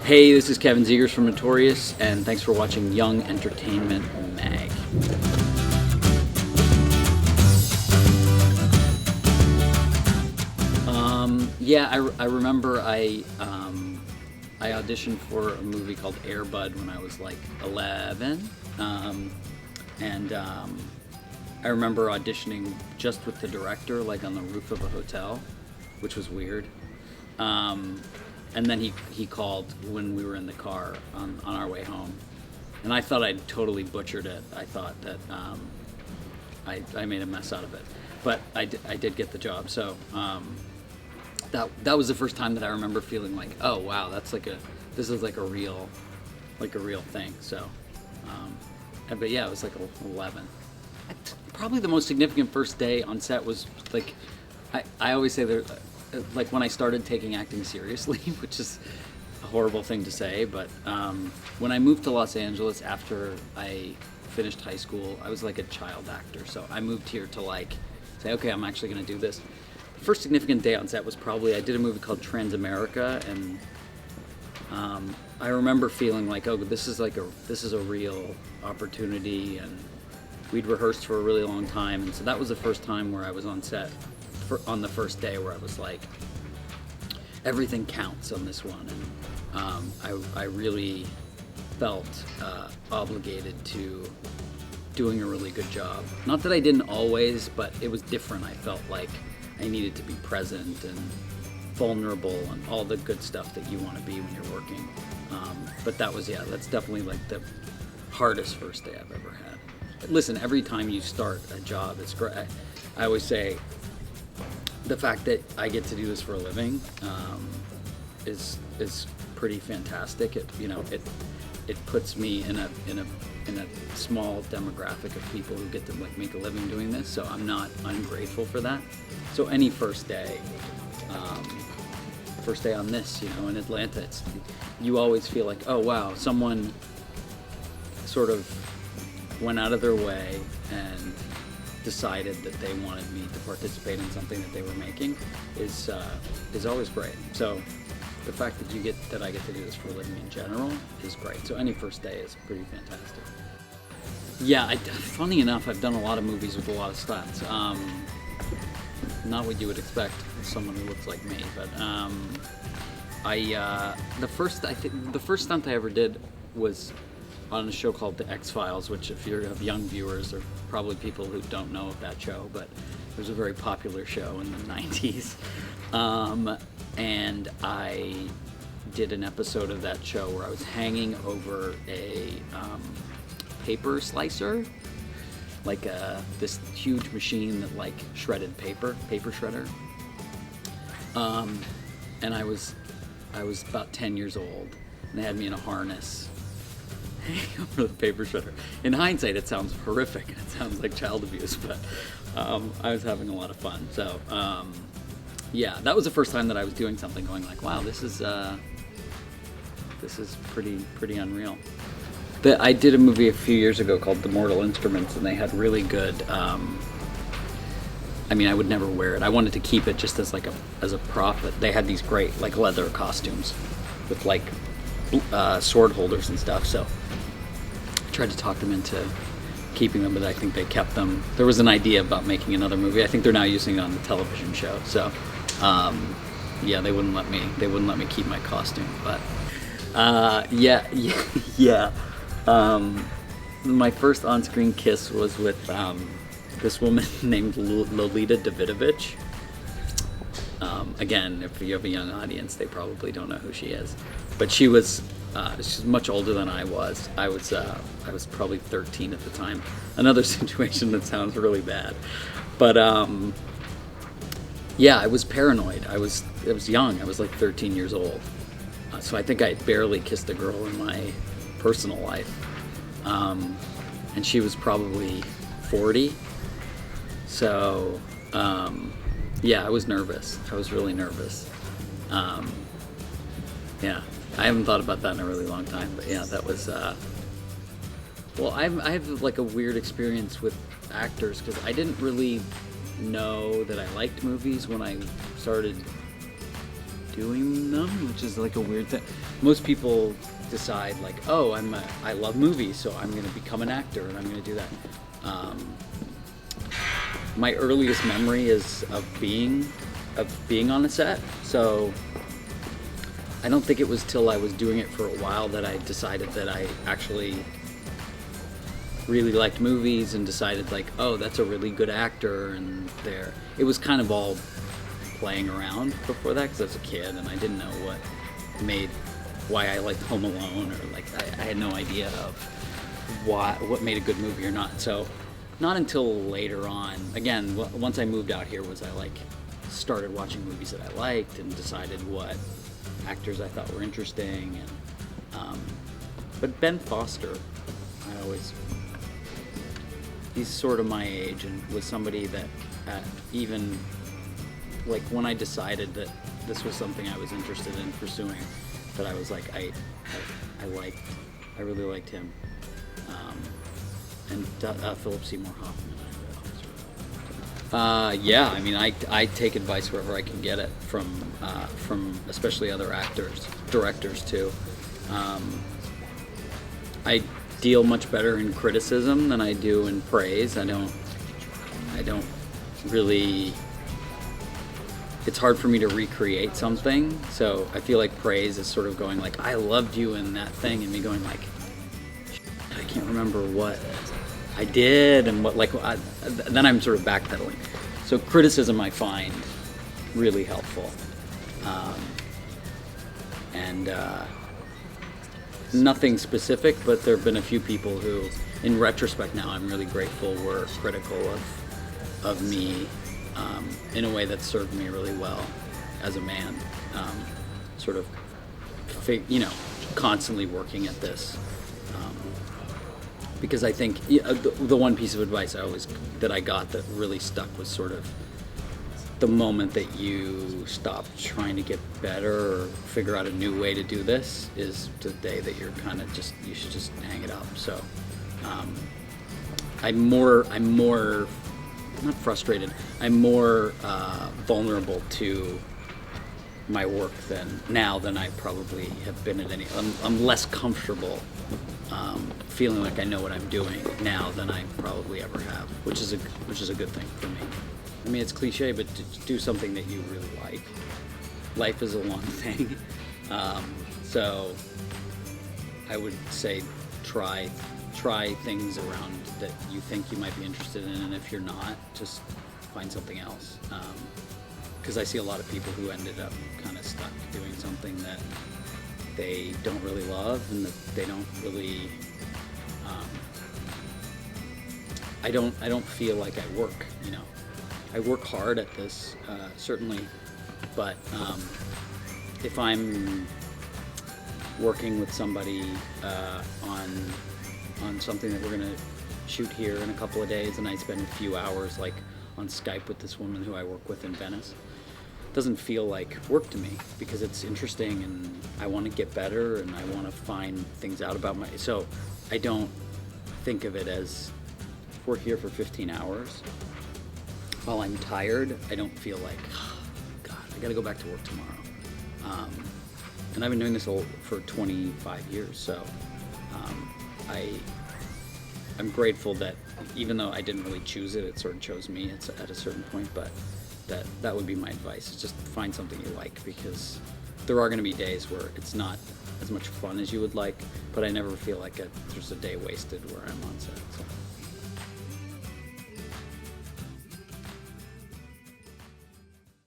Hey, this is Kevin Zegers from Notorious, and thanks for watching Young Entertainment Mag. I remember I auditioned for a movie called Air Bud when I was like 11, and I remember auditioning just with the director, like on the roof of a hotel, which was weird. And then he called when we were in the car on our way home, and I thought I'd totally butchered it. I thought that I made a mess out of it, but I did get the job. So that was the first time that I remember feeling like, oh wow, this is like a real thing. So, but yeah, it was like 11. Probably the most significant first day on set was like, I always say there. Like when I started taking acting seriously, which is a horrible thing to say, but when I moved to Los Angeles after I finished high school, I was like a child actor. So I moved here to like say, okay, I'm actually going to do this. The first significant day on set was probably I did a movie called Transamerica, and I remember feeling like, oh, this is a real opportunity, and we'd rehearsed for a really long time, and so that was the first time where I was on set. On the first day, where I was like, everything counts on this one, and I really felt obligated to doing a really good job. Not that I didn't always, but it was different. I felt like I needed to be present and vulnerable and all the good stuff that you want to be when you're working. But that's definitely like the hardest first day I've ever had. Listen, every time you start a job, it's great. I always say, the fact that I get to do this for a living is pretty fantastic. It puts me in a small demographic of people who get to like make a living doing this. So I'm not ungrateful for that. So any first day on this, in Atlanta, you always feel like, oh wow, someone sort of went out of their way and decided that they wanted me to participate in something that they were making is always great. So the fact that I get to do this for a living in general is great. So any first day is pretty fantastic. Yeah, funny enough, I've done a lot of movies with a lot of stunts. Not what you would expect someone who looks like me, but the first stunt I ever did was on a show called The X-Files, which if you have young viewers, there are probably people who don't know of that show, but it was a very popular show in the 90s. And I did an episode of that show where I was hanging over a paper slicer, like this huge machine that like shredded paper shredder. And I was about 10 years old, and they had me in a harness over the paper shredder. In hindsight, it sounds horrific. It sounds like child abuse, but I was having a lot of fun. So that was the first time that I was doing something, going like, wow, this is pretty unreal. I did a movie a few years ago called The Mortal Instruments, and they had really good. I would never wear it. I wanted to keep it just as a prop, but they had these great like leather costumes with like sword holders and stuff. So I tried to talk them into keeping them, but I think they kept them. There was an idea about making another movie. I think they're now using it on the television show. So they wouldn't let me keep my costume. But my first on-screen kiss was with this woman named Lolita Davidovich. Again, if you have a young audience, they probably don't know who she is. But she's much older than I was. I was probably 13 at the time. Another situation that sounds really bad. But I was paranoid. I was young. I was like 13 years old. So I think I barely kissed a girl in my personal life. And she was probably 40. So I was nervous. I was really nervous. I haven't thought about that in a really long time, but that was. I have like a weird experience with actors because I didn't really know that I liked movies when I started doing them, which is like a weird thing. Most people decide like, oh, I love movies, so I'm gonna become an actor and I'm gonna do that. My earliest memory is of being on a set, so I don't think it was till I was doing it for a while that I decided that I actually really liked movies and decided like, oh, that's a really good actor. And it was kind of all playing around before that because I was a kid and I didn't know why I liked Home Alone, or like I had no idea of what made a good movie or not. So not until later on, again, once I moved out here, was I like started watching movies that I liked and decided what actors I thought were interesting. And but Ben Foster, he's sort of my age and was somebody that even like when I decided that this was something I was interested in pursuing, that I was like I really liked him. And Philip Seymour Hoffman. Yeah, I mean, I take advice wherever I can get it from especially other directors too. I deal much better in criticism than I do in praise. I don't really. It's hard for me to recreate something, so I feel like praise is sort of going like, I loved you in that thing, and me going like, I can't remember what I did and what then I'm sort of backpedaling. So criticism I find really helpful, and nothing specific, but there have been a few people who, in retrospect now, I'm really grateful were critical of me in a way that served me really well as a man, sort of constantly working at this. Because I think the one piece of advice that I got that really stuck was sort of the moment that you stop trying to get better or figure out a new way to do this is the day that you're kind of you should just hang it up. So I'm more not frustrated. I'm more vulnerable to my work than I probably have been at any. I'm less comfortable feeling like I know what I'm doing now than I probably ever have, which is a good thing for me. I mean, it's cliche, but to do something that you really like. Life is a long thing, so I would say try things around that you think you might be interested in, and if you're not, just find something else. Because I see a lot of people who ended up kind of stuck doing something that they don't really love and that they don't really. I don't feel like I work. I work hard at this, certainly, but if I'm working with somebody on something that we're gonna shoot here in a couple of days, and I spend a few hours like on Skype with this woman who I work with in Venice, it doesn't feel like work to me because it's interesting and I want to get better and I want to find things out about so I don't think of it as if we're here for 15 hours. While I'm tired, I don't feel like, oh, God, I got to go back to work tomorrow. And I've been doing this for 25 years, so I'm grateful that even though I didn't really choose it, it sort of chose me at a certain point, but that would be my advice, is just find something you like, because there are going to be days where it's not as much fun as you would like, but I never feel like there's a day wasted where I'm on set. So.